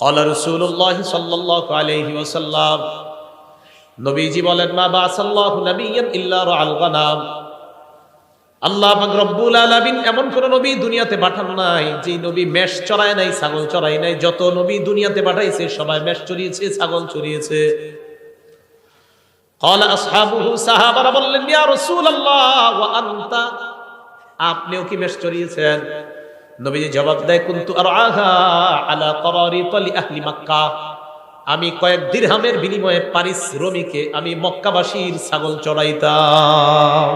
ক্বালা রাসূলুল্লাহ সাল্লাল্লাহু আলাইহি ওয়াসাল্লাম, নবীজি বলেন, মা বাসাল্লাহু নাবিয়্যান ইল্লা রাআল গানাম। আল্লাহ পাক রব্বুল আলামিন এমন কোন নবী দুনিয়াতে পাঠান নাই যে নবী মেষ চড়ায় নাই, ছাগল চড়ায় নাই। যত নবী দুনিয়াতে পাঠাইছে সবাই মেষ চড়িয়েছে, ছাগল চড়িয়েছে। ক্বালা আসহাবুহু, সাহাবারা বললেন, ইয়া রাসূলুল্লাহ ওয়া আনতা, আপনিও কি মেষ চড়িয়েছেন? নবীজি জবাব দেয়, কুনতু আরআহা আলা করারিত লি আহলি মক্কা, আমি কয়েক দিরহামের বিনিময়ে পারিশ্রমিকে আমি মক্কাবাসীর ছাগল চড়াইতাম।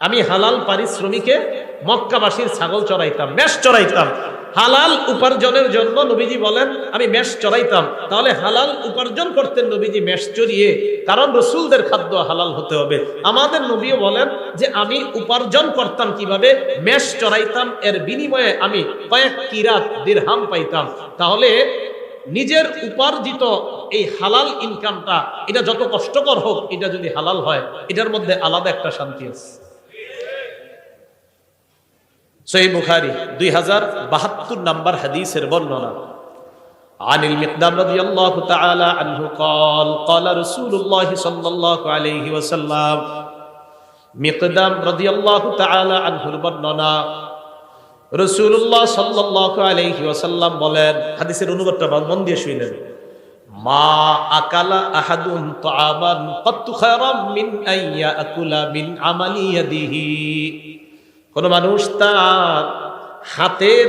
আমি হালাল পারিশ্রমিকে মক্কাবাসীর ছাগল চড়াইতাম, মেষ চড়াইতাম। হালাল উপার্জনের জন্য নবীজি বলেন আমি মেষ চড়াইতাম। তাহলে হালাল উপার্জন করতেন নবীজি মেষ চড়িয়ে, কারণ রসুলদের খাদ্য হালাল হতে হবে। আমাদের নবীও বলেন যে আমি উপার্জন করতাম কিভাবে? মেষ চড়াইতাম, এর বিনিময়ে আমি কয়েক কিরাত দিরহাম পাইতাম। তাহলে নিজের উপার্জিত এই হালাল ইনকামটা, এটা যত কষ্টকর হোক, এটা যদি হালাল হয়, এটার মধ্যে আলাদা একটা শান্তি আছে। সহিহ বুখারী 2072 নম্বর হাদিসের বর্ণনা। আনিল মিকদাম রাদিয়াল্লাহু তাআলা আনহু قال قال رسول الله صلى الله عليه وسلم, মিকদাম রাদিয়াল্লাহু তাআলা আনহুর বর্ণনা, রাসূলুল্লাহ সাল্লাল্লাহু আলাইহি ওয়াসাল্লাম বলেন, হাদিসের অনুবাদটা মন দিয়ে শুনেন, মা আকালা আহাদুন তাআমান কাত্তু খায়রাম মিন আইয়া আকুলা মিন আমালি ইয়াদিহি, কোন মানুষ তার হাতের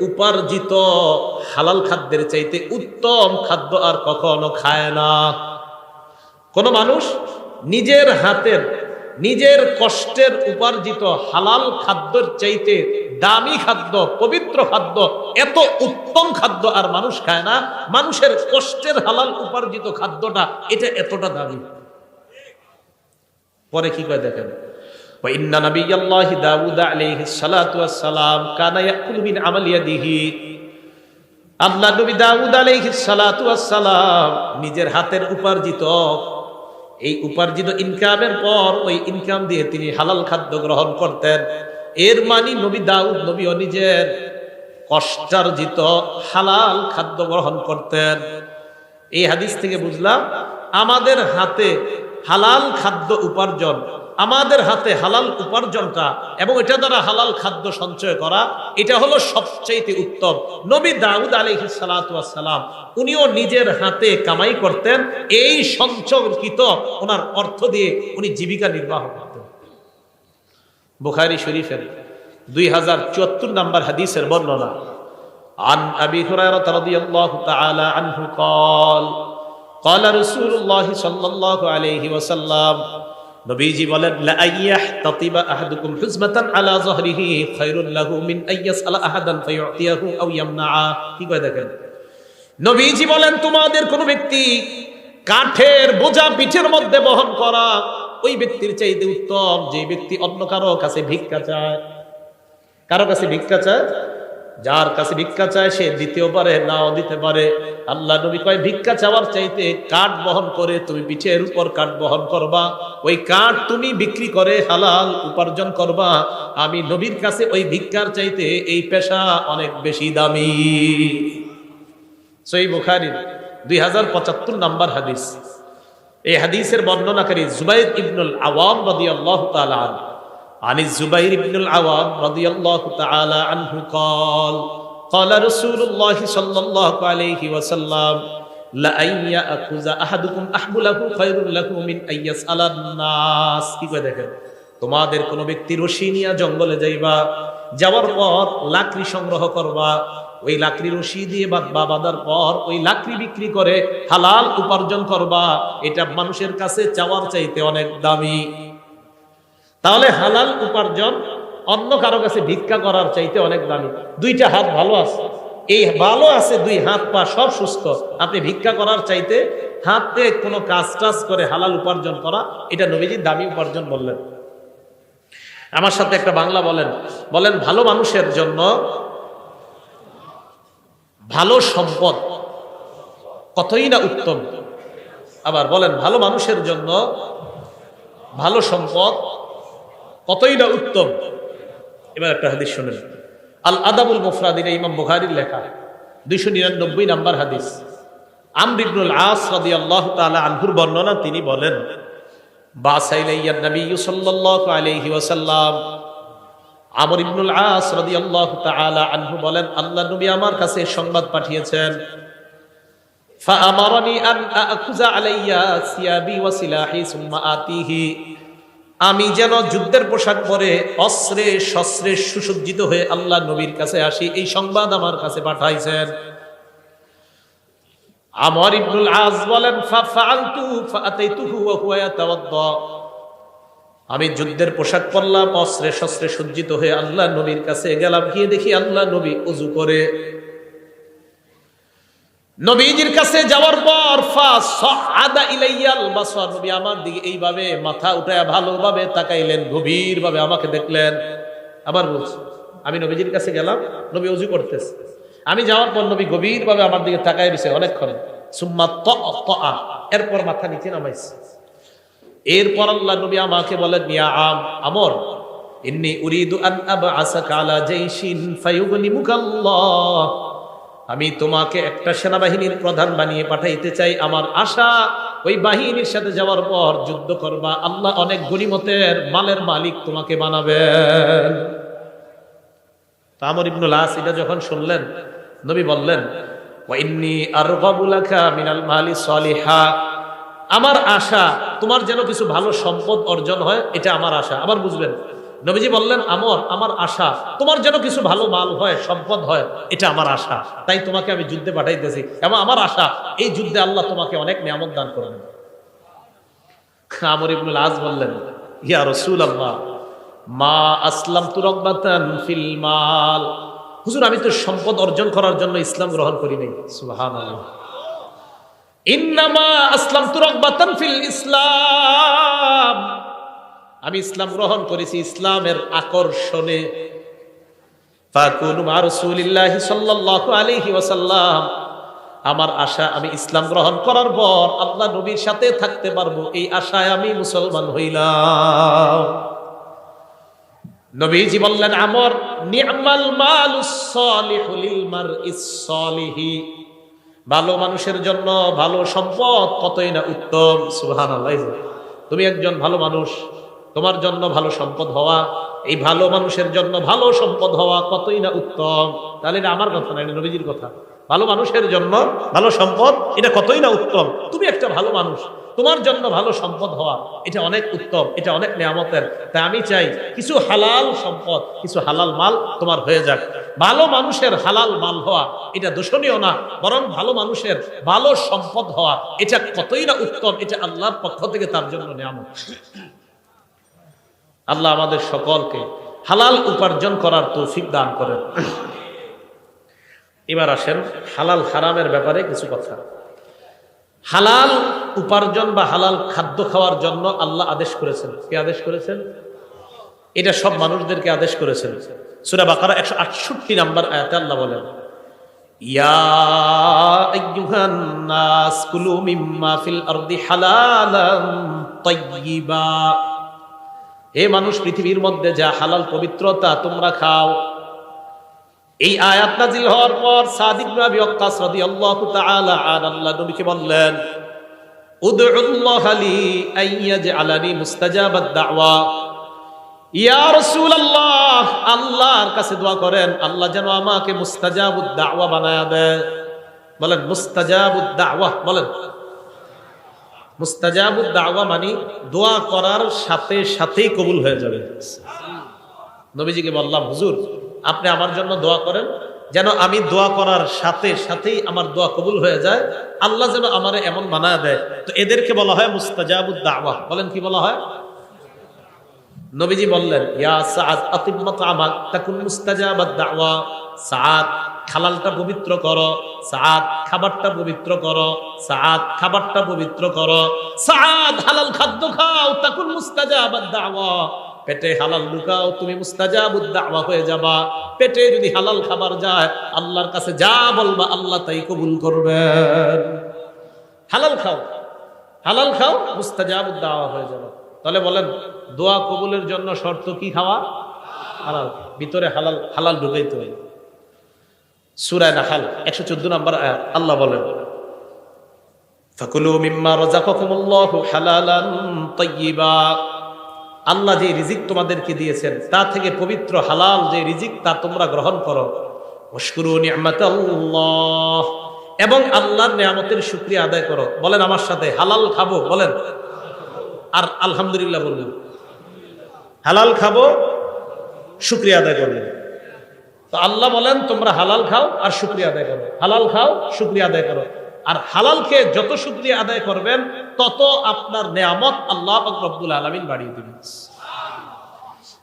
উপার্জিত হালাল খাদ্যের চাইতে উত্তম খাদ্য আর কখনো খায় না। কোন মানুষ নিজের হাতের, নিজের কষ্টের উপার্জিত হালাল খাদ্যের চাইতে দামি খাদ্য, পবিত্র খাদ্য, এত উত্তম খাদ্য আর মানুষ খায় না। মানুষের কষ্টের হালাল উপার্জিত খাদ্যটা এটা এতটা দামি। পরে কি কয় দেখেন, وإن نبي الله داود عليه الصلاة والسلام كان يأكل من عمل يده, আল্লাহ নবী দাউদ আলাইহিস সালাতু ওয়াস সালাম নিজের হাতের উপার্জিত, এই উপার্জিত ইনকামের পর ওই ইনকাম দিয়ে তিনি হালাল খাদ্য গ্রহণ করতেন। এর মানে নবী দাউদ নবীও নিজের কষ্টার্জিত হালাল খাদ্য গ্রহণ করতেন। এই হাদিস থেকে বুঝলাম আমাদের হাতে হালাল খাদ্য উপার্জন, আমাদের হাতে হালাল উপার্জনটা এবং এটা দ্বারা হালাল খাদ্য সঞ্চয় করা, এটা হলো সবচেয়ে উত্তম। নবী দাউদ আলাইহিস সালাতু ওয়াস সালাম উনিও নিজের হাতে কামাই করতেন, এই সঞ্চয়কৃত ওনার অর্থ দিয়ে উনি জীবিকা নির্বাহ করতেন। বুখারী শরীফের 2074 নম্বর হাদিসের বর্ণনা। আন আবি হুরায়রা রাদিয়াল্লাহু তাআলা আনহু قال قال رسول الله صلى الله عليه وسلم, নবীজি বলেন, লা আইয়াহতাতিবা আহাদুকুম হুজমাতান আলা যহরিহি খায়রুল লাহু মিন আইয়াসআলা আহাদান ফায়ুতিয়াহু আও ইয়ামনাআ। কি কয় দেখেন, নবীজি বলেন তোমাদের কোন ব্যক্তি কাঠের বোঝা পিঠের মধ্যে বহন করা ওই ব্যক্তির চাইতে উত্তম যে ব্যক্তি অন্য কারো কাছে ভিক্ষা চায়। কারো কাছে ভিক্ষা চায়, যার কাছে ভিক্ষা চায় সে দিতেও পারে, নাও দিতে পারে। আল্লাহ নবী কয় ভিক্ষা চাওয়ার চাইতে কাঠ বহন করে তুমি পিঠের উপর কাঠ বহন করবা, ওই কাঠ তুমি বিক্রি করে হালাল উপার্জন করবা। আমি নবীর কাছে ওই ভিক্ষার চাইতে এই পেশা অনেক বেশি দামি। সহিহ বুখারী 2075 নম্বর হাদিস। এই হাদিসের বর্ণনাকারী জুবাইর ইবনুল আওয়াম রাদিয়াল্লাহু তাআলা আনহু। عن الزبير بن العوام رضي الله تعالى عنه قال قال رسول الله صلى الله عليه وسلم لأن يأخذ أحدكم أحبله خير له من أن يسأل الناس। কি কয় দেখেন, তোমাদের কোন ব্যক্তি রশি নিয়ে জঙ্গলে যাইবা, যাওয়ার পর লাকড়ি সংগ্রহ করবা, ওই লাকড়ি রশি দিয়ে বাঁধার পর ওই লাকড়ি বিক্রি করে হালাল উপার্জন করবা, এটা মানুষের কাছে চাওয়ার চাইতে অনেক দামি। তাহলে হালাল উপার্জন অন্য কারো কাছে ভিক্ষা করার চাইতে অনেক দামি। দুইটা হাত ভালো আছে, এই ভালো আছে, দুই হাত পা সব সুস্থ, আপনি ভিক্ষা করার চাইতে হাতে কোনো কাজ টাজ করে হালাল উপার্জন করা, এটা নবীজি দামি উপার্জন বললেন। আমার সাথে একটা বাংলা বলেন, বলেন ভালো মানুষের জন্য ভালো সম্পদ কতই না উত্তম। আবার বলেন ভালো মানুষের জন্য ভালো সম্পদ কতই না উত্তম। এবার একটা হাদিস শুনেন, আল আদাবুল মুফরাদির ইমাম বুখারীর লেখা। 299 নম্বর হাদিস, আমর ইবনুল আস রাদিয়াল্লাহু তাআলা আনহুর বর্ণনা, তিনি বলেন, বাসাইলাইয়ান নবী সাল্লাল্লাহু আলাইহি ওয়াসাল্লাম, আমর ইবনুল আস রাদিয়াল্লাহু তাআলা আনহু বলেন, আল্লাহ নবী আমার কাছে সংবাদ পাঠিয়েছেন, ফাআমারানি আন আকুযা আলাইয়া সিয়াবি ওয়া সিলাহি সুম্মা আতিহি, আমি যেন যুদ্ধের পোশাক পরে অস্ত্রে শস্ত্রে সুসজ্জিত হয়ে আল্লাহ নবীর কাছে আসি, এই সংবাদ আমার কাছে পাঠাইছেন। আমর ইবনুল আস বলেন, ফাআলতু ফাআতাইতুহু ওয়া হুয়া ইয়াতাওয়াদ্দা, আমি যুদ্ধের পোশাক পরলাম, অস্ত্রে শস্ত্রে সজ্জিত হয়ে আল্লাহ নবীর কাছে গেলাম, গিয়ে দেখি আল্লাহ নবী ওযু করে। নবীজির কাছে যাওয়ার পর ফাসাআদা ইলাইয়াল বাসার, নবী আমার দিকে এইভাবে মাথা উঠায়া ভালোভাবে তাকাইলেন, গভীরভাবে আমাকে দেখলেন। আবার বলছি, আমি নবীজির কাছে গেলাম, নবী ওযু করতেছে, আমি যাওয়ার পর নবী গভীরভাবে আমার দিকে তাকায় রইছে অনেকক্ষণ। সুম্মা তাআ, এরপর মাথা নিচে নামাইছে। এরপর আল্লাহ নবী আমাকে বলেন, ইয়া আমর, ইন্নী উরিদু আন আবআসাকা আলা জাইশিন ফায়ুগনিমুকাল্লাহ, আমি তোমাকে একটা সেনাবাহিনীর প্রধান বানিয়ে পাঠাইতে চাই। আমার আশা ওই বাহিনীর সাথে যাওয়ার পর যুদ্ধ করবা, আল্লাহ অনেক গনিমতের মালের মালিক তোমাকে বানাবেন। আমর ইবনুল আস এটা যখন শুনলেন, নবী বললেন, ওয়া ইন্নী আরগাবু লাকা মিনাল মালি সলিহা, আমার আশা তোমার যেন কিছু ভালো সম্পদ অর্জন হয়, এটা আমার আশা। আবার বুঝবেন, নবীজি বললেন, আমর, আমার আশা তোমার যেন কিছু ভালো মাল হয়, সম্পদ হয়, এটা আমার আশা, তাই তোমাকে আমি যুদ্ধে পাঠাইতেছি, এবং আমার আশা এই যুদ্ধে আল্লাহ তোমাকে অনেক নিয়ামত দান করবেন। আমর ইবনুল আস বললেন, ইয়া রাসূলুল্লাহ, মা আসলামতু রাগবাতান ফিল মাল, হুজুর আমি তো সম্পদ অর্জন করার জন্য ইসলাম গ্রহণ করি নাই। সুবহানাল্লাহ। ইন্নামা আসলামতু রাগবাতান ফিল ইসলাম, আমি ইসলাম গ্রহণ করেছি ইসলামের আকর্ষণে। ফাকুনু মা রাসূলিল্লাহি সাল্লাল্লাহু আলাইহি ওয়াসাল্লাম, আমার আশা আমি ইসলাম গ্রহণ করার পর আল্লাহ নবীর সাথে থাকতে পারবো, এই আশায় আমি মুসলমান হইলাম। নবীজি বললেন, আমর, নি'মাল মালুস সালিহু লিল মারইস সালিহি, ভালো মানুষের জন্য ভালো সম্পদ কতই না উত্তম। সুবহানাল্লাহ। তুমি একজন ভালো মানুষ, তোমার জন্য ভালো সম্পদ হওয়া, এই ভালো মানুষের জন্য ভালো সম্পদ হওয়া কতই না উত্তম। তাহলে এটা আমার কথা না, এটা নবীজির কথা। ভালো মানুষের জন্য ভালো সম্পদ, এটা কতই না উত্তম। তুমি একটা ভালো মানুষ, তোমার জন্য ভালো সম্পদ হওয়া এটা অনেক উত্তম, এটা অনেক নিয়ামতের। তাই আমি চাই কিছু হালাল সম্পদ, কিছু হালাল মাল তোমার হয়ে যাক। ভালো মানুষের হালাল মাল হওয়া এটা দূষণীয় না, বরং ভালো মানুষের ভালো সম্পদ হওয়া এটা কতই না উত্তম, এটা আল্লাহর পক্ষ থেকে তার জন্য নিয়ামত। আল্লাহ আমাদের সকলকে হালাল উপার্জন করার তৌফিক দান করেন। এবার আসেন হালাল হারামের ব্যাপারে কিছু কথা। হালাল উপার্জন বা হালাল খাদ্য খাওয়ার জন্য আল্লাহ আদেশ করেছেন। কে আদেশ করেছেন? এটা সব মানুষদেরকে আদেশ করেছেন। সূরা বাকারা 168 নম্বর আয়াতে আল্লাহ বলেন, ইয়া আইয়ুহান নাস কুলু মিম্মা ফিল আরদি হালালান তাইয়্যিবা, হে মানুষ, পৃথিবীর মধ্যে যা হালাল পবিত্রতা তোমরা খাও। এই আয়াত নাযিল হওয়ার পর সাদ ইবনে আবি ওয়াক্কাস রাদিয়াল্লাহু তাআলা আনহু আল্লাহ নবীকে বললেন, উদউল্লাহ লি আইয়াজআলানি মুস্তাজাবাদ দাওয়া, ইয়া রাসূলুল্লাহ, আল্লাহর কাছে দোয়া করেন আল্লাহ যেন আমাকে মুস্তাজাবুদ দাওয়া বানায়া দেয়। বলেন মুস্তাজাবুদ দাওয়া, বলেন মুস্তাজাবুদ দাওয়া মানে দোয়া করার সাথে সাথেই কবুল হয়ে যাবে। নবীজিকে বললাম, হুজুর আপনি আমার জন্য দোয়া করেন যেন আমি দোয়া করার সাথে সাথেই আমার দোয়া কবুল হয়ে যায়, আল্লাহ যেন আমারে এমন বানায় দেয়। তো এদেরকে বলা হয় মুস্তাজাবুদ দাওয়া। বলেন কি বলা হয়? নবীজি বললেন, ইয়া সাআদ আতিম মাতআমাক তাকুন মুস্তাজাবাদ দাওয়া, সাআদ হালালটা পবিত্র করো, সাআদ খাবারটা পবিত্র করো, সাআদ খাবারটা পবিত্র করো, সাআদ হালাল খাদ্য খাও, তাকুন মুস্তাজাবাদ দাওয়া, পেটে হালাল লুকাও, তুমি মুস্তাজাবুদ দাওয়া হয়ে যাবা। পেটে যদি হালাল খাবার যায়, আল্লাহর কাছে যা বলবা আল্লাহ তাই কবুল করবেন। হালাল খাও, হালাল খাও, মুস্তাজাবুদ দাওয়া হয়ে যাবে। তাহলে বলেন দোয়া কবুলের জন্য শর্ত কি? খাওয়া হালাল, ভিতরে হালাল, হালাল ঢুকাইতে হয়। সূরা নাহল 114 নম্বর আয়াত আল্লাহ বলেন, ফাকুলু মিম্মা রাযাকাকুমুল্লাহু হালালান তাইয়্যিবা। আল্লাহ যে রিজিক তোমাদেরকে দিয়েছেন তা থেকে পবিত্র হালাল যে রিজিক তা তোমরা গ্রহণ করো। ওয়াশকুরু নি'মাতাল্লাহ, এবং আল্লাহর নিয়ামতের শুকরিয়া আদায় করো। বলেন আমার সাথে, হালাল খাবো, বলেন, আর আলহামদুলিল্লাহ বলবেন। হালাল খাবো, শুকরিয়া আদায় করবেন। তো আল্লাহ বলেন তোমরা হালাল খাও আর শুকরিয়া আদায় করো, হালাল খাও, শুকরিয়া আদায় করো। আর হালালকে যত শুকরিয়া আদায় করবেন তত আপনার নেয়ামত আল্লাহ পাক রব্বুল আলামিন বাড়িয়ে দিবেন।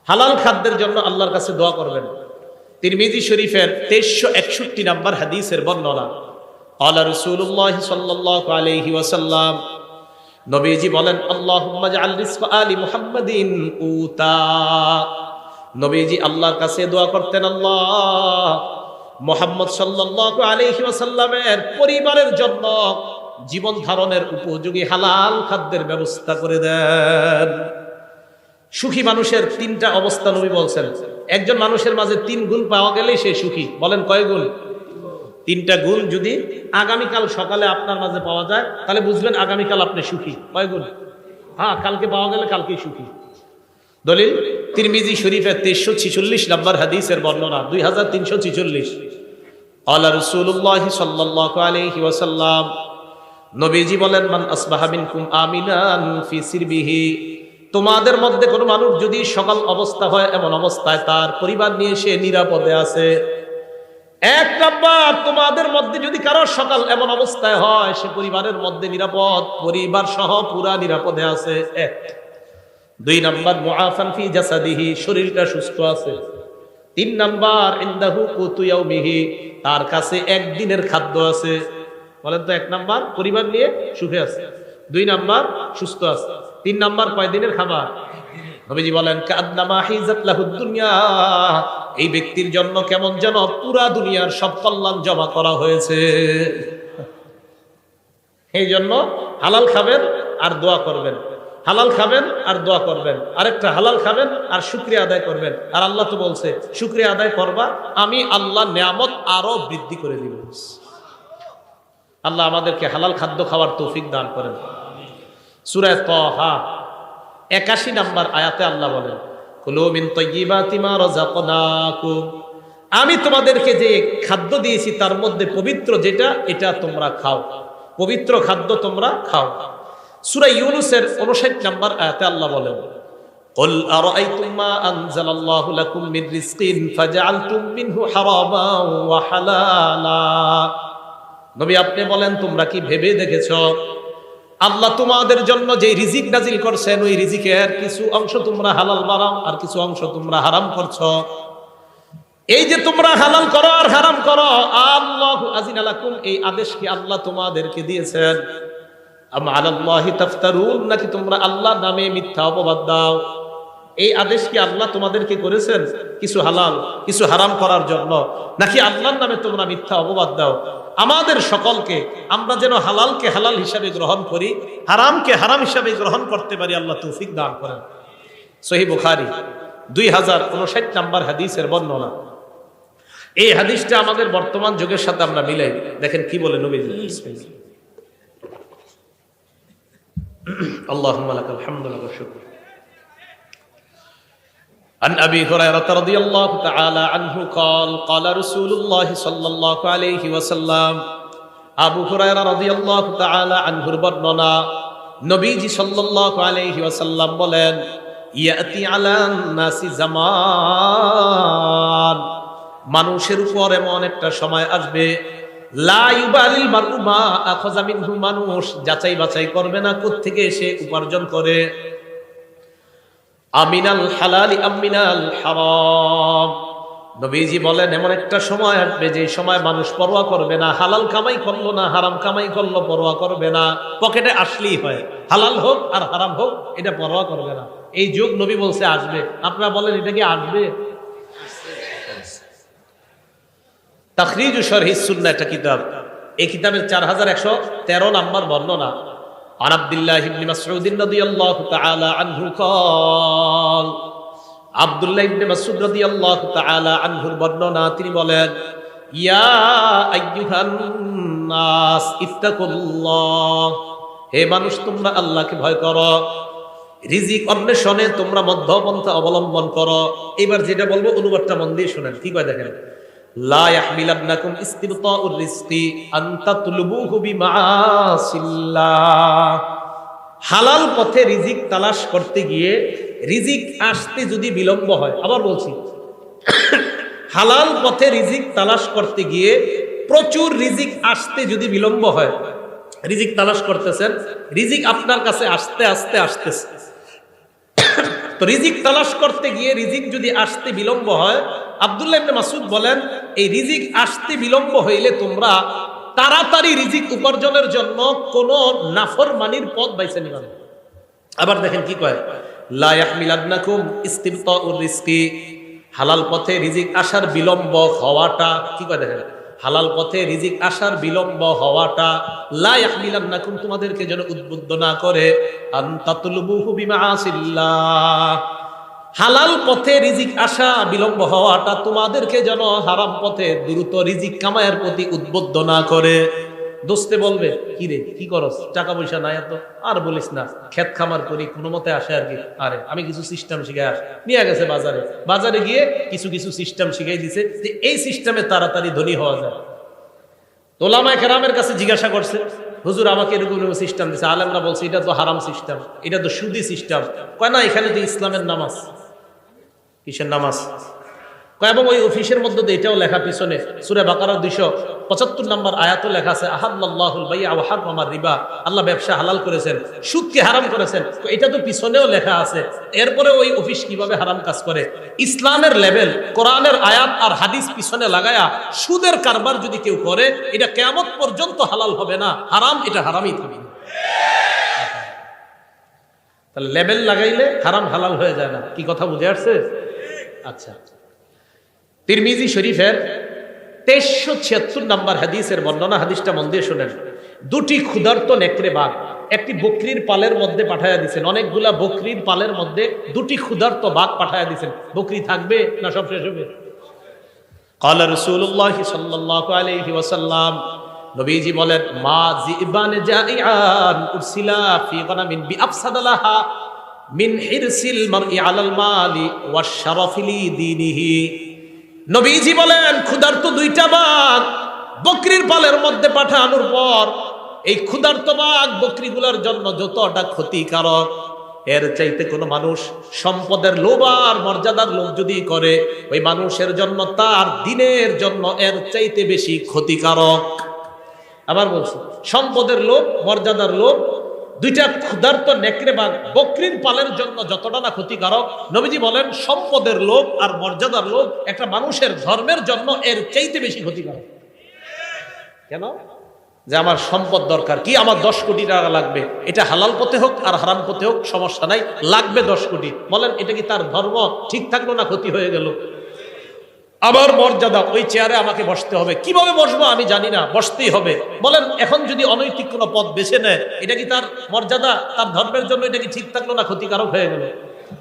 হালাল খাদ্যের জন্য আল্লাহর কাছে দোয়া করবেন। তিরমিজি শরীফের 2361 নম্বর হাদিসের বর্ণনা, ক্বালা রাসূলুল্লাহ সাল্লাল্লাহু আলাইহি ওয়াসাল্লাম, নবীজি বলেন, আল্লাহুম্মা জাআল রিজকা আলি মুহাম্মাদিন কুতা। নবীজি আল্লাহর কাছে দোয়া করতেন, আল্লাহ মুহাম্মদ সাল্লাল্লাহু আলাইহি ওয়াসাল্লামের পরিবারের জন্য জীবন ধারণের উপযোগী হালাল খাদ্যের ব্যবস্থা করে দেন। সুখী মানুষের তিনটা অবস্থা নবী বলছেন। একজন মানুষের মাঝে 3 গুণ পাওয়া গেলেই সে সুখী। বলেন কয় গুণ? 3টা গুণ যদি আগামীকাল সকালে আপনার মাঝে পাওয়া যায় তাহলে বুঝবেন আগামীকাল আপনি সুখী। কয় গুণ? হ্যাঁ, কালকে পাওয়া গেলে কালকেই সুখী। দলিল তিরমিজি শরীফের 2346 নম্বর হাদিসের বর্ণনা, 2346। ক্বালা রাসূলুল্লাহ সাল্লাল্লাহু আলাইহি ওয়াসাল্লাম, নবীজি বলেন, মান আসবাহা মিনকুম আমিনান ফি সিরবিহি। তোমাদের মধ্যে কোনো মানুষ যদি সকাল অবস্থা হয় এমন অবস্থায় তার পরিবার নিয়ে সে নিরাপদে আছে। 1 নাম্বার, তোমাদের মধ্যে যদি কারো সকাল এমন অবস্থায় হয় সে পরিবারের মধ্যে নিরাপদ, পরিবার সহ পুরা নিরাপদে আছে। 1। 2 নাম্বার, মুআফান ফি জাসাদিহি, শরীরটা সুস্থ আছে। 3 নাম্বার, ইনদাহু কুতু ইয়াউমিহি, তার কাছে একদিনের খাদ্য আছে। বলেন তো, 1 নাম্বার পরিবার নিয়ে সুখে আছে, 2 নাম্বার সুস্থ আছে, 3 নাম্বার কয়দিনের খাবার। নবীজি বলেন, কাআন্নামা হিজাত লাহুদ দুনিয়া, এই ব্যক্তির জন্য কেমন যেন পুরা দুনিয়ার সব কল্যাণ জমা করা হয়েছে। এই জন্য হালাল খাবেন আর দোয়া করবেন, হালাল খাবেন আর দোয়া করবেন। আরেকটা, হালাল খাবেন আর শুকরিয়া আদায় করবেন। আর আল্লাহ তো বলছে শুকরিয়া আদায় করবা, আমি আল্লাহ নিয়ামত আরো বৃদ্ধি করে দিব। আল্লাহ আমাদেরকে হালাল খাদ্য খাওয়ার তৌফিক দান করেন। সূরা তাহা 81 নম্বর আয়াতে আল্লাহ বলেন, কুলু মিন তাইয়্যিবাতি মা রাযাকনাকুম, আমি তোমাদেরকে যে খাদ্য দিয়েছি তার মধ্যে পবিত্র যেটা, এটা তোমরা খাও, পবিত্র খাদ্য তোমরা খাও। সূরা ইউনূসের 59 নম্বর আয়াতে আল্লাহ বলেন, কুল আরাআইতুম মা আনজালাল্লাহু লাকুম মিন রিজকিন ফাজআলতুম মিনহু হারামান ওয়া হালালা। নবী আপনি বলেন, তোমরা কি ভেবে দেখেছো আল্লাহ তোমাদের জন্য যে রিজিক নাজিল করছেন ওই রিজিকের কিছু অংশ তোমরা হালাল বানাও আর কিছু অংশ তোমরা হারাম করছো। এই যে তোমরা হালাল করো আর হারাম করো, আল্লাহু আযিনা লাকুম, এই আদেশ কি আল্লাহ তোমাদেরকে দিয়েছেন? আম আলাল্লাহি তাফতারুন, নাকি তোমরা আল্লাহর নামে মিথ্যা অপবাদ দাও? এই আদেশ কি আল্লাহ তোমাদেরকে করেছেন কিছু হালাল কিছু হারাম করার জন্য, নাকি আল্লাহর নামে তোমরা মিথ্যা অপবাদ দাও? আমাদের সকলকে আমরা যেন হালালকে হালাল হিসাবে গ্রহণ করি, হারামকে হারাম হিসাবে গ্রহণ করতে পারি, আল্লাহ তৌফিক দান করেন। সহিহ বুখারী 2059 নম্বর হাদিসের বর্ণনা। এই হাদিসটা আমাদের বর্তমান যুগের সাথে আমরা মিলাই দেখেন কি বলে নবীজি। আল্লাহুম্মা লাকাল হামদু ওয়া শুকর। عن أبي هريرة رضي الله تعالى عنه قال قال رسول الله صلى الله عليه وسلم, আবু হুরায়রা রাদিয়াল্লাহু তাআলা আনহুর বর্ণনা, নবীজি সাল্লাল্লাহু আলাইহি ওয়াসাল্লাম বলেন, ইয়াতি আলান নাসি জামান, মানুষের উপর এমন একটা সময় আসবে, লা ইউবালিল মারউ মা আখাযা মিনহু, মানুষ যাচাই বাছাই করবে না কোত্থেকে সে উপার্জন করে, আমিনাল হালালি আমিনাল হারাম। নবীজি বলেন এমন একটা সময় আসবে যে সময় মানুষ পরোয়া করবে না, হালাল কামাই করলো না হারাম কামাই করলো পরোয়া করবে না, পকেটে আসলেই হয়, হালাল হোক আর হারাম হোক এটা পরোয়া করবে না। এই যুগ নবী বলছে আসবে, আপনারা বলেন এটা কি আসবে? তাখরিজু শরহিস সুন্নাহ একটা কিতাব, এই কিতাবের 4113 নম্বর বর্ণনা। عن عبد الله بن مسعود رضي الله تعالى عنه قال, আব্দুল্লাহ ইবনে মাসউদ রাদিয়াল্লাহু তাআলা আনহুর বর্ণনা, তিনি বলেন, ইয়া আইয়ুহান নাস ইত্তাকুল্লাহ, হে মানুষ তোমরা আল্লাহকে ভয় করো, রিজিক অন্বেষণে তোমরা মধ্যপন্থা অবলম্বন করো। এবার যেটা বলবো অনুবাদটা মন দিয়ে শুনেন, কি কয় দেখেন। লা ইয়াহমিলান্নাকুম ইস্তিবতাউর রিজকি আন তাতলুবুহু বিমাআসিল্লাহ। হালাল পথে রিজিক তালাশ করতে গিয়ে রিজিক আসতে যদি বিলম্ব হয়, আবার বলছি, হালাল পথে রিজিক তালাশ করতে গিয়ে প্রচুর রিজিক আসতে যদি বিলম্ব হয়, রিজিক তালাশ করতেছেন, রিজিক আপনার কাছে আসতে আসতে আসতেছে, তো রিজিক তালাশ করতে গিয়ে রিজিক যদি আসতে বিলম্ব হয়, আব্দুল্লাহ ইবনে মাসউদ বলেন, এই রিজিক আসতে বিলম্ব হইলে তোমরা তাড়াতাড়ি রিজিক উপার্জনের জন্য কোন নাফরমানির পথ বাইছে নিবা না। আবার দেখেন কি কয়, লা ইয়াহমিলান্নাকুম ইস্তিবতাউর রিজকি, হালাল পথে রিজিক আসার বিলম্ব হওয়াটা, কি কয় দেখেন, হালাল পথে রিজিক আসার বিলম্ব হওয়াটা লা ইয়াহমিলান্নাকুম, তোমাদেরকে যেন উদ্বুদ্ধ না করে, আন তাতলুবুহু বিমাআসিল্লাহ, হালাল পথে রিজিক আসা বিলম্ব হওয়াটা তোমাদেরকে যেন হারাম পথে দ্রুত রিজিক কামায়ের প্রতি উদ্বুদ্ধ না করে। দোস্তে বলবে, কি রে কি করস, টাকা পয়সা নাই এত, আর বলিস না, ক্ষেত খামার করি কোনো মতে আসে আর কি। আরে আমি কিছু সিস্টেম শিখে আস, নিয়ে গেছে বাজারে, বাজারে গিয়ে কিছু কিছু সিস্টেম শিখাই দিছে যে এই সিস্টেমে তাড়াতাড়ি ধনী হওয়া যায়। ওলামায়ে কেরামের কাছে জিজ্ঞাসা করছে, হুজুর আমাকে এরকম সিস্টেম দিছে, আলেমরা বলছে এটা তো হারাম সিস্টেম, এটা তো সুদি সিস্টেম। কয় না, এখানে তো ইসলামের নামাজ। কিসের নামাজ? এবং ওই অফিসের মধ্যে এটাও লেখা, পিছনে সূরা বাকারার 275 নম্বর আয়াতও লেখা আছে, আহাল্লাল্লাহুল বাই'a ওয়া হারামার রিবা, আল্লাহ ব্যবসা হালাল করেছেন, সুদকে হারাম করেছেন। এটা তো পিছনেও লেখা আছে, এরপরে ওই অফিস কিভাবে হারাম কাজ করে? ইসলামের লেভেল, কোরআনের আয়াত আর হাদিস পিছনে লাগায়া সুদের কারবার যদি কেউ করে, এটা কিয়ামত পর্যন্ত হালাল হবে না, হারাম, এটা হারামই থাকবে। তাহলে লেভেল লাগাইলে হারাম হালাল হয়ে যায় না। কি কথা বুঝে আসছে? আচ্ছা, তিরমিজি শরীফের 2376 নম্বর হাদিসের বর্ণনা, হাদিসটা মন দিয়ে শুনেন। দুটি ক্ষুধার্ত নেকড়ে বাঘ একটি বকরির পালের মধ্যে পাঠায়া দিয়েছেন, অনেকগুলা বকরির পালের মধ্যে দুটি ক্ষুধার্ত বাঘ পাঠায়া দিয়েছেন। বকরি থাকবে না সব শেষ হবে? ক্বালা রাসূলুল্লাহ সাল্লাল্লাহু আলাইহি ওয়াসাল্লাম, নবীজি বলেন, মা জিবান জাইআন উরসিলা ফি গনামিন বিআফসাদালাহা মিন হিরসিল মারই আলাল মালি ওয়াশ শারাফি লিদীনিহি। নবীজি বলেন, ক্ষুধার্ত দুইটা বাঘ বকরির পালের মধ্যে পাঠানোর পর এই ক্ষুধার্ত বাঘ বকরিগুলোর জন্য যতটা ক্ষতিকারক, এর চাইতে কোনো মানুষ সম্পদের লোভ আর মর্যাদার লোভ যদি করে, ওই মানুষের জন্য তার দিনের জন্য এর চাইতে বেশি ক্ষতিকারক। আবার বলছি, সম্পদের লোভ, মর্যাদার লোভ, দুইটা ক্ষুধার্ত নেকড়ে বাঘ বকরির পালের জন্য যতটা না ক্ষতিকারক, নবীজি বলেন সম্পদের লোভ আর মর্যাদার লোভ একটা মানুষের ধর্মের জন্য এর চাইতে বেশি ক্ষতিকারক। কেন? যে আমার সম্পদ দরকার, কি আমার 10 কোটি টাকা লাগবে, এটা হালাল পথে হোক আর হারাম পথে হোক সমস্যা নাই, লাগবে 10 কোটি। বলেন এটা কি তার ধর্ম ঠিক থাকলো না ক্ষতি হয়ে গেল? আবার মর্যাদা, ওই চেয়ারে আমাকে বসতে হবে, কিভাবে বসবো আমি জানি না, বসতেই হবে। বলেন এখন যদি অনৈতিক কোনো পথ বেছে নেয়, এটা কি তার মর্যাদা, তার ধর্মের জন্য এটা কি ঠিক থাকলো না ক্ষতিকারক হয়ে গেল?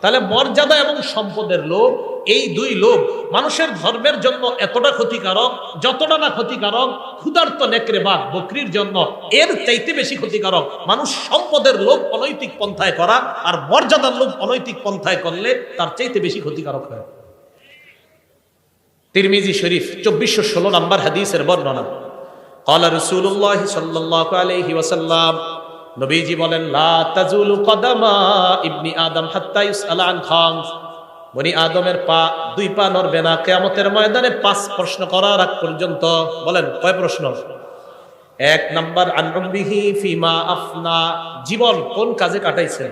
তাহলে মর্যাদা এবং সম্পদের লোভ, এই দুই লোভ মানুষের ধর্মের জন্য এতটা ক্ষতিকারক, যতটা না ক্ষতিকারক ক্ষুধার্ত নেকড়ে বাঘ বকরির জন্য, এর চাইতে বেশি ক্ষতিকারক মানুষ সম্পদের লোভ অনৈতিক পন্থায় করা, আর মর্যাদার লোভ অনৈতিক পন্থায় করলে তার চাইতে বেশি ক্ষতিকারক হয়। তিরমিজি শরীফ 2416 নম্বর হাদিসের বর্ণনা, ক্বালা রাসূলুল্লাহ সাল্লাল্লাহু আলাইহি ওয়াসাল্লাম, নবীজি বলেন, লা তাজুলু কদামা ইবনি আদম হাত্তা ইউসআলা আন খামস, বনি আদমের পা, দুই পা নড়বে না কিয়ামতের ময়দানে 5 প্রশ্ন করার আগ পর্যন্ত। বলেন কয় প্রশ্ন? 1 নাম্বার আন উমরিহি ফিমা আফনা, জীবন কোন কাজে কাটাইছেন।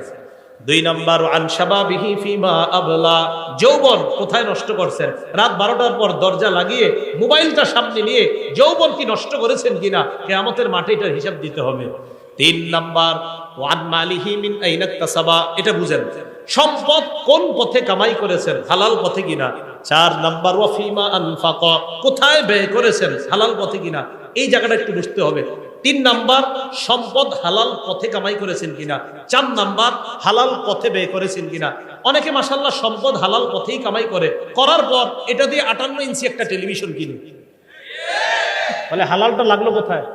2 নাম্বার আন শাবাবিহি ফিমা আবলা, যৌবন কোথায় নষ্ট করছেন, রাত 12টার পর দরজা লাগিয়ে মোবাইলটা সামনে নিয়ে যৌবন কি নষ্ট করেছেন কিনা, কিয়ামতের মাঠে এটার হিসাব দিতে হবে। 3 নাম্বার ওয়ান মালিহি মিন আইনা ইকতাসাবা, এটা বুঝেন, সম্পদ কোন পথে কামাই করেছেন, হালাল পথে কিনা। 4 নাম্বার ওয়া ফিমা আনফাকা, কোথায় ব্যয় করেছেন, হালাল পথে কিনা, এই জায়গাটা একটু বুঝতে হবে। 3 নাম্বার সম্পদ হালাল পথে কামাই করেছেন কিনা। 4 নাম্বার হালাল পথে ব্যয় করেছেন কিনা। অনেকে মাশাআল্লাহ সম্পদ হালাল পথেই কামাই করে, করার পর এটা দিয়ে 58 ইঞ্চি একটা টেলিভিশন কিনে। তাহলে হালালটা লাগলো কোথায়?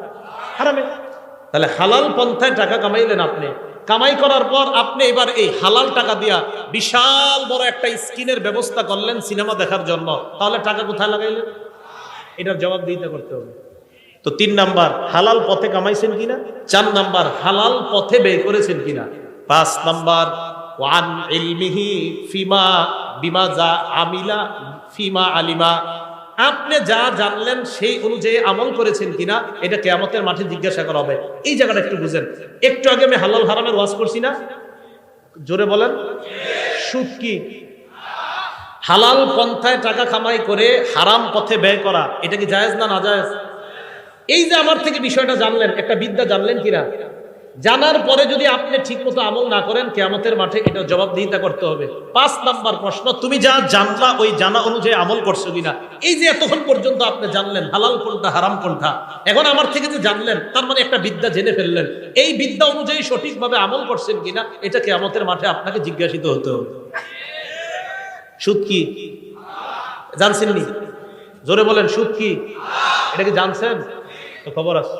হারামে। তাহলে হালাল পন্থায় টাকা কামাইলেন আপনি, কামাই করার পর আপনি এবার এই হালাল টাকা দিয়া বিশাল বড় একটা স্ক্রিনের ব্যবস্থা করলেন সিনেমা দেখার জন্য, তাহলে টাকা কোথায় লাগাইলেন? এটার জবাব দিতে করতে হবে। তো 3 নাম্বার হালাল পথে কামাইছেন কিনা, 4 নাম্বার হালাল পথে ব্যয় করেছেন কিনা, 5 নাম্বার ওয়ান ইলমিহি ফিমা বিমা যা আমিলা ফিমা আলিমা, আপনি যা জানলেন সেই অনুযায়ী আমল করেছেন কিনা, এটা কিয়ামতের মাঠে জিজ্ঞাসা করা হবে। এই জায়গাটা একটু বুঝেন। একটু আগে আমি হালাল হারামের ওয়াজ করছি না, জোরে বলেন। সুদ কি? হালাল পন্থায় টাকা কামাই করে হারাম পথে ব্যয় করা, এটা কি জায়েজ না নাজায়েজ? এই যে আমার থেকে বিষয়টা জানলেন, একটা বিদ্যা জানলেন কিনা, জানার পরে যদি আপনি ঠিক মতো আমল না করেন কিয়ামতের মাঠে এটা জবাবদিহিতা করতে হবে। 5 নাম্বার প্রশ্ন, তুমি যা জানলা ওই জানা অনুযায়ী আমল করছো কিনা। এই যে এতক্ষণ পর্যন্ত আপনি জানলেন হালাল কোনটা হারাম কোনটা, এখন আমার থেকে যে জানলেন তার মানে একটা বিদ্যা জেনে ফেললেন, এই বিদ্যা অনুযায়ী সঠিকভাবে আমল করছেন কিনা এটা কিয়ামতের মাঠে আপনাকে জিজ্ঞাসিত হতে হবে। সুদ কি জানছেন নি? জোরে বলেন, সুদ কি? এটা কি জানছেন? তো খবর আছে।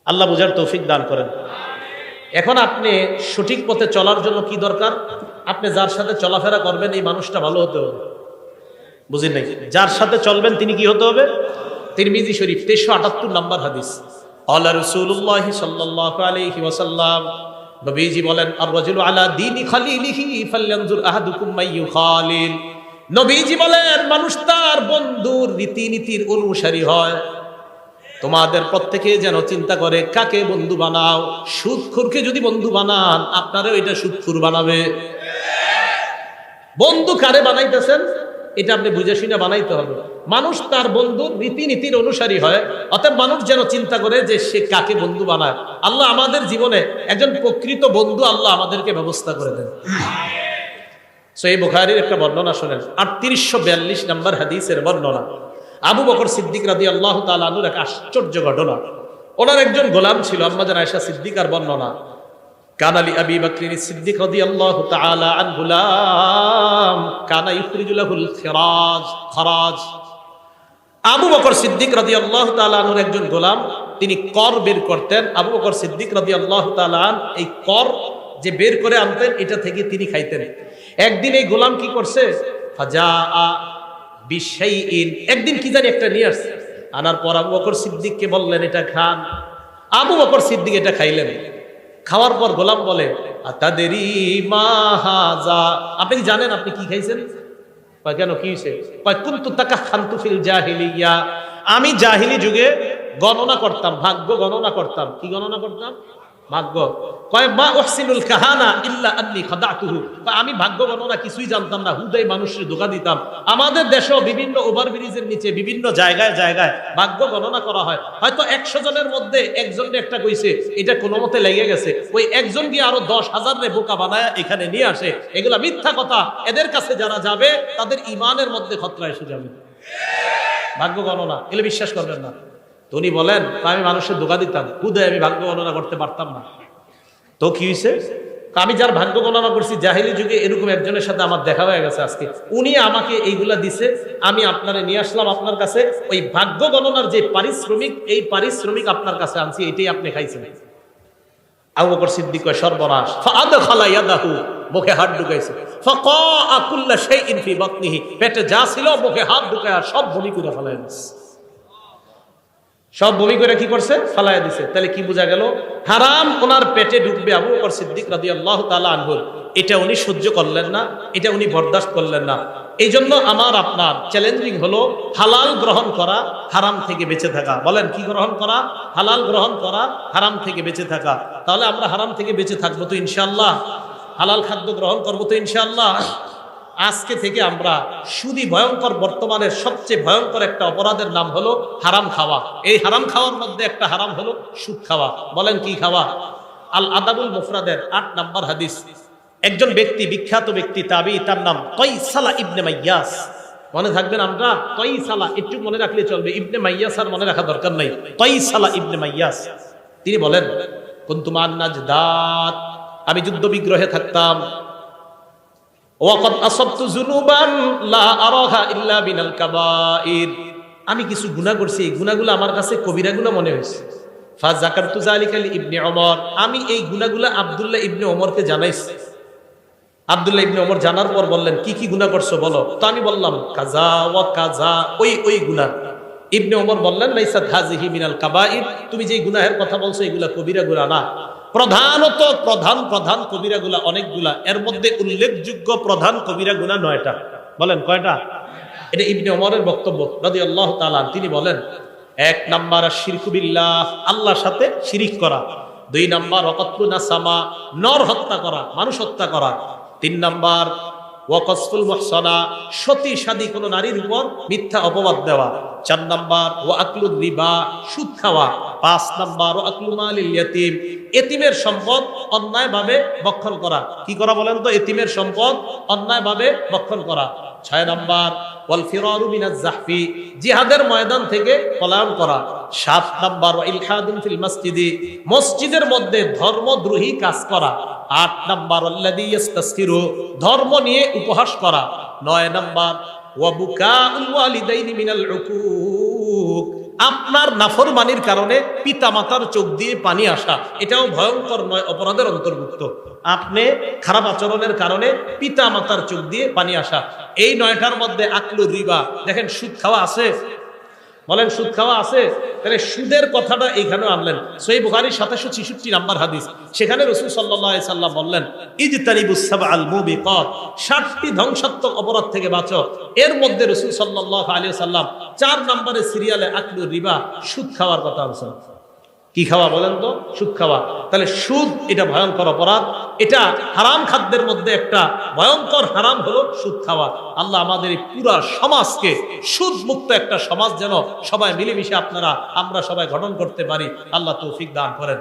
আল্লাহ বুঝার তৌফিক দান করেন। এখন আপনি সঠিক পথে চলার জন্য কি দরকার? আপনি যার সাথে চলাফেরা করবেন এই মানুষটা ভালো হতে হবে। বুঝেন নাই? যার সাথে চলবেন তিনি কি হতে হবে? তিরমিজি শরীফ 378 নম্বর হাদিস, আল্লাহ রাসূলুল্লাহ সাল্লাল্লাহু আলাইহি ওয়াসাল্লাম নবীজি বলেন, আর রাজুলু আলা দীনি খালিলিহি ফালয়ানজুর আহাদুকুম মাইয়ুখালিল। নবীজি বলেন মানুষ তার বন্ধুর রীতিনীতির অনুসারী হয়। তোমাদের প্রত্যেকে যেন চিন্তা করে কাকে বন্ধু বানাও। সুদখোরকে যদি বন্ধু বানান আপনারও এটা সুদখোর বানাবে। বন্ধু কারে বানাইতেছেন এটা আপনি বুঝে শুনে বানাইতে হবে। মানুষ তার বন্ধুর রীতিনীতির অনুসারী হয়, অতএব মানুষ যেন চিন্তা করে যে সে কাকে বন্ধু বানায়। আল্লাহ আমাদের জীবনে একজন প্রকৃত বন্ধু আল্লাহ আমাদেরকে ব্যবস্থা করে দেন। সহিহ বুখারীর একটা বর্ণনা শোনেন, 3842 নম্বর হাদিসের বর্ণনা। আবু বকর সিদ্দিক রাদিয়াল্লাহু তাআলা আনহুর এক আশ্চর্য ঘটনা। ওনার একজন গোলাম ছিল, আম্মা জান আয়েশা সিদ্দিকার বর্ণনা, কানা লি আবি বকর সিদ্দিক রাদিয়াল্লাহু তাআলা আন গুলাম কানা ইখরিজু লাহুল খরাজ। আবু বকর সিদ্দিক রাদিয়াল্লাহু তাআলা আনহুর একজন গোলাম, তিনি কর বের করতেন। আবু বকর সিদ্দিক রাদিয়াল্লাহু তাআলা আন এই কর যে বের করে আনতেন এটা থেকে তিনি খাইতেন। একদিন এই গোলাম কি করছে, ফাজাআ বিশাইইন, একদিন কি জানি একটা নিয়ে আসছে, আনার পর আবু বকর সিদ্দিককে বললেন এটা খান। আবু বকর সিদ্দিক এটা খাইলেন। খাওয়ার পর গোলাম বলে, আতাদেরি মা হাযা, আপনি কি জানেন আপনি কি খাইছেন? কয় কেন, কি হইছে? কয় কুনতু তাকাখানতু ফিল জাহিলিয়া, আমি জাহিলি যুগে গণনা করতাম, ভাগ্য গণনা করতাম। কি গণনা করতাম? ভাগ্য। কয় মা উহসিনুল কাহানা ইল্লা আন্নী খাদাতুহু, আমি ভাগ্য গণনা কিছুই জানতাম না, হুদাই মানুষের ধোঁকা দিতাম। আমাদের দেশেও বিভিন্ন ওভারব্রিজের নিচে বিভিন্ন জায়গায় জায়গায় ভাগ্য গণনা করা হয়। হয়তো 100 জনের মধ্যে একজনকে একটা কইছে এটা কোনো মতে লেগে গেছে, ওই একজন গিয়ে আরো 10,000 রে বোকা বানায় এখানে নিয়ে আসে। এগুলা মিথ্যা কথা। এদের কাছে যারা যাবে তাদের ইমানের মধ্যে খতরা এসে যাবে। ভাগ্য গণনা এগুলো বিশ্বাস করবেন না। তো উনি বলেন আমি মানুষের ধোঁকা দিতাম, হুদাই আমি ভাগ্য গণনা করতে পারতাম না। তো কি হয়েছে? আমি যার ভাগ্য গণনা করছি জাহিলি যুগে এরকম একজনের সাথে আমার দেখা হয়ে গেছে আজকে, উনি আমাকে এইগুলা দিছে, আমি আপনারে নিয়ে আসলাম আপনার কাছে। ওই ভাগ্য গণনার যে পারিশ্রমিক, এই পারিশ্রমিক আপনার কাছে আনছি, এটাই আপনি খাইছেন। আবু বকর সিদ্দিক কয় সর্বনাশ। ফাআদখালা ইয়াদাহু, মুখে হাত ঢুকাইছে। ফাকাআ কুল্লা শাইইন ফি বাতনিহি, পেটে যা ছিল মুখে হাত ঢুকায়া সব বমি করে ফেলায় দিছে। সব বমি করে কি করছে? ফালায়া দিছে। তাহলে কি বোঝা গেল? হারাম ওনার পেটে ঢুকবে আবু বকর সিদ্দিক রাদিয়াল্লাহু তাআলা আনহু, এটা উনি সহ্য করলেন না, এটা উনি বরদাস্ত করলেন না। এই জন্য আমার আপনার চ্যালেঞ্জিং হলো হালাল গ্রহণ করা, হারাম থেকে বেঁচে থাকা। বলেন কি গ্রহণ করা? হালাল গ্রহণ করা, হারাম থেকে বেঁচে থাকা। তাহলে আমরা হারাম থেকে বেঁচে থাকবো তো ইনশাআল্লাহ, হালাল খাদ্য গ্রহণ করবো তো ইনশাআল্লাহ। আজকে থেকে আমরা সুদী ভয়ঙ্কর, বর্তমানের সবচেয়ে ভয়ঙ্কর একটা অপরাধের নাম হলো হারাম খাওয়া। এই হারাম খাওয়ার মধ্যে একটা হারাম হলো সুদ খাওয়া। বলেন কি খাওয়া? আল আদাবুল মুফরাদের 8 নম্বর হাদিস, একজন ব্যক্তি, বিখ্যাত ব্যক্তি তাবি, তার নাম কয়সালা ইবনে মাইয়াস। মনে থাকবেন আমরা কয়সালা, একটু মনে রাখলে চলবে, ইবনে মাইয়াস আর মনে রাখা দরকার নাই। কয়সালা ইবনে মাইয়াস, তিনি বলেন কুনতু মান নাজদাত, আমি যুদ্ধ বিগ্রহে থাকতাম। ওয়াকাদ আসাবতু যুনুবান লা আরাহা ইল্লা বিনাল কাবাইর, আমি কিছু গুনাহ করছি, এই গুনাহগুলো আমার কাছে কবিরা গুনাহ মনে হয়েছে। ফাযাকারতু যালিকা লিইবনে ওমর, আমি এই গুনাহগুলো আব্দুল্লাহ ইবনে ওমরকে জানাইছি। আব্দুল্লাহ ইবনে ওমর জানার পর বললেন, কি কি গুনাহ করছো বলো। তো আমি বললাম কাজা ওয়া কাজা, ওই গুনাহ। ইবনে ওমর বললেন লাইসাত হাযিহি মিনাল কাবাইর, তুমি যে গুনাহের কথা বলছো এগুলা কবিরা গুনাহ না। প্রধানত প্রধান কবিরা গুনাহ অনেকগুলা, এর মধ্যে উল্লেখযোগ্য প্রধান কবিরা গুনাহ 9টা। বলেন কয়টা? এটা ইবনে ওমরের বক্তব্য রাদিয়াল্লাহু তাআলা। তিনি বলেন 1 নাম্বার শিরকু বিল্লাহ, আল্লাহর সাথে শিরিক করা। 2 নাম্বার ওয়াকাতলু নাসামা, নর হত্যা করা, মানুষ হত্যা করা। 3 নাম্বার ওয়াকসফুল মুহসানা, সতী সাদী কোন নারীর উপর মিথ্যা অপবাদ দেওয়া। 4 নাম্বার ওয়া আকলুর রিবা, সুদ খাওয়া। 5 নাম্বার ওয়া আকলু মালিল ইয়াতীম, এতিমের সম্পদ অন্যায়ভাবে ভক্ষণ করা। কি করা বলেন তো? এতিমের সম্পদ অন্যায়ভাবে ভক্ষণ করা। 6 নাম্বার ওয়াল ফিরারু মিনাজ জাহফি, জিহাদের ময়দান থেকে পলায়ন করা। 7 নাম্বার ওয়া ইলহাদুন ফিল মসজিদি, মসজিদের মধ্যে ধর্মদ্রোহী কাজ করা। 8 নাম্বার আল্লাযী ইস্তাসখিরু, ধর্ম নিয়ে উপহাস করা। 9 নাম্বার ওয়া বুকাউল ওয়ালিদাইনি মিনাল উকুক, আপনার নাফরমানির কারণে পিতামাতার চোখ দিয়ে পানি আসা, এটাও ভয়ঙ্কর 9 অপরাধের অন্তর্ভুক্ত। আপনি খারাপ আচরণের কারণে পিতামাতার চোখ দিয়ে পানি আসা। এই 9টার মধ্যে আকলুর রিবা, দেখেন সুদ খাওয়া আছে, বলেন সুদ খাওয়া আছে। তাহলে সুদের কথাটা এইখানে আনলেন। সহিহ বুখারী 766 নাম্বার হাদিস, সেখানে রাসূল সাল্লাল্লাহু আলাইহি সাল্লাম বললেন ইজতানিবুস সাবআল মুবিকাত, 7টি ধ্বংসাত্মক অপরাধ থেকে বাঁচো। এর মধ্যে রাসূল সাল্লাল্লাহু আলাইহি সাল্লাম 4 নম্বরে সিরিয়ালে আকলুর রিবা, সুদ খাওয়ার কথা বলেছেন। কি খাওয়া বলেন তো? সুদ খাওয়া। তাহলে সুদ এটা ভয়ঙ্কর অপরাধ, এটা হারাম খাদ্যের মধ্যে একটা ভয়ঙ্কর হারাম হলো সুদ খাওয়া। আল্লাহ আমাদের এই পুরা সমাজকে সুদ মুক্ত একটা সমাজ যেন সবাই মিলেমিশে আমরা সবাই গঠন করতে পারি, আল্লাহ তৌফিক দান করেন।